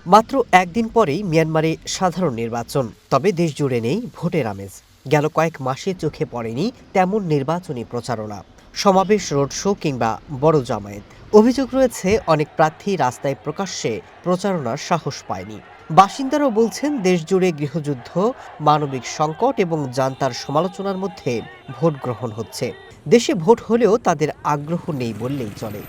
মাত্র একদিন পরেই মিয়ানমারে সাধারণ নির্বাচন, তবে দেশ জুড়ে নেই ভোটের আমেজ। গেল কয়েক মাসে চোখে পড়েনি তেমন নির্বাচনী প্রচারণা, সমাবেশ, রোড শো কিংবা বড় জামায়াত। অভিযোগ রয়েছে অনেক প্রার্থী রাস্তায় প্রকাশ্যে প্রচারণার সাহস পায়নি। বাসিন্দারাও বলছেন দেশ জুড়ে গৃহযুদ্ধ, মানবিক সংকট এবং জান্তার সমালোচনার মধ্যে ভোট গ্রহণ হচ্ছে। দেশে ভোট হলেও তাদের আগ্রহ নেই বললেই চলে।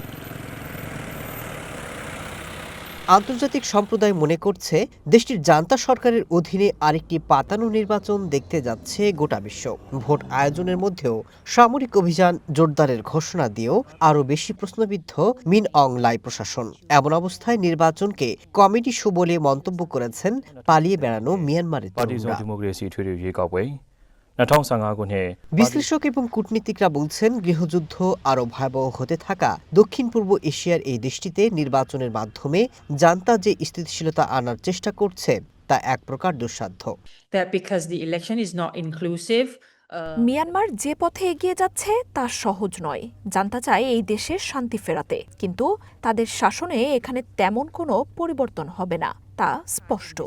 আন্তর্জাতিক সম্প্রদায় মনে করছে দেশটির জান্তা সরকারের অধীনে আরেকটি পাতানো নির্বাচন দেখতে যাচ্ছে গোটা বিশ্ব। ভোট আয়োজনের মধ্যেও সামরিক অভিযান জোরদারের ঘোষণা দিয়েও আরও বেশি প্রশ্নবিদ্ধ মিন অং লাই প্রশাসন। এমন অবস্থায় নির্বাচনকে কমেডি শো বলে মন্তব্য করেছেন পালিয়ে বেড়ানো মিয়ানমারের তরুণরা। বিশ্লেষক এবং কূটনীতিকরা বলছেন গৃহযুদ্ধ আরও ভয়াবহ হতে থাকা দক্ষিণ পূর্ব এশিয়ার এই দেশটিতে নির্বাচনের মাধ্যমে জান্তা যে স্থিতিশীলতা আনার চেষ্টা করছে তা এক প্রকার দুঃসাধ্য। মিয়ানমার যে পথে এগিয়ে যাচ্ছে তা সহজ নয়। জান্তা চায় এই দেশের শান্তি ফেরাতে, কিন্তু তাদের শাসনে এখানে তেমন কোনো পরিবর্তন হবে না, তা স্পষ্ট।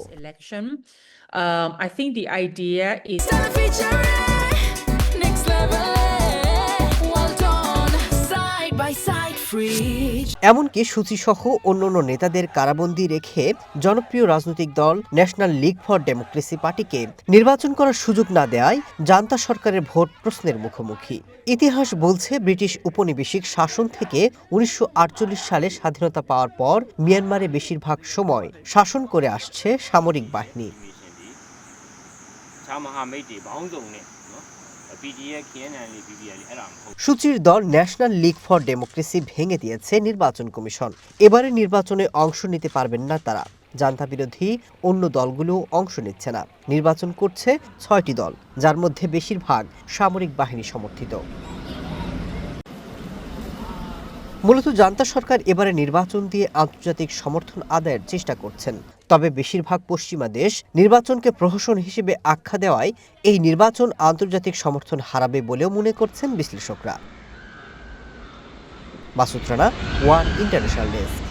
এমনকি সূচিসহ অন্যান্য নেতাদের কারাবন্দী রেখে জনপ্রিয় রাজনৈতিক দল ন্যাশনাল লীগ ফর ডেমোক্রেসি পার্টিকে নির্বাচন করার সুযোগ না দেওয়ায় জান্তা সরকারের ভোট প্রশ্নের মুখোমুখি। ইতিহাস বলছে ব্রিটিশ উপনিবেশিক শাসন থেকে ১৯৪৮ সালে স্বাধীনতা পাওয়ার পর মিয়ানমারে বেশিরভাগ সময় শাসন করে আসছে সামরিক বাহিনী। সূচির দল ন্যাশনাল লীগ ফর ডেমোক্রেসি ভেঙে দিয়েছে নির্বাচন কমিশন। এবারে নির্বাচনে অংশ নিতে পারবেন না তারা। জান্তা বিরোধী অন্য দলগুলো অংশ নিচ্ছে না। নির্বাচন করছে ৬টি দল, যার মধ্যে বেশিরভাগ সামরিক বাহিনী সমর্থিত। মূলত জান্তা সরকার এবারে নির্বাচন দিয়ে আন্তর্জাতিক সমর্থন আদায়ের চেষ্টা করছেন। তবে বেশিরভাগ পশ্চিমা দেশ নির্বাচনকে প্রহসন হিসেবে আখ্যা দেওয়ায় এই নির্বাচন আন্তর্জাতিক সমর্থন হারাবে বলেও মনে করছেন বিশ্লেষকরা। Masud Rana, one international desk.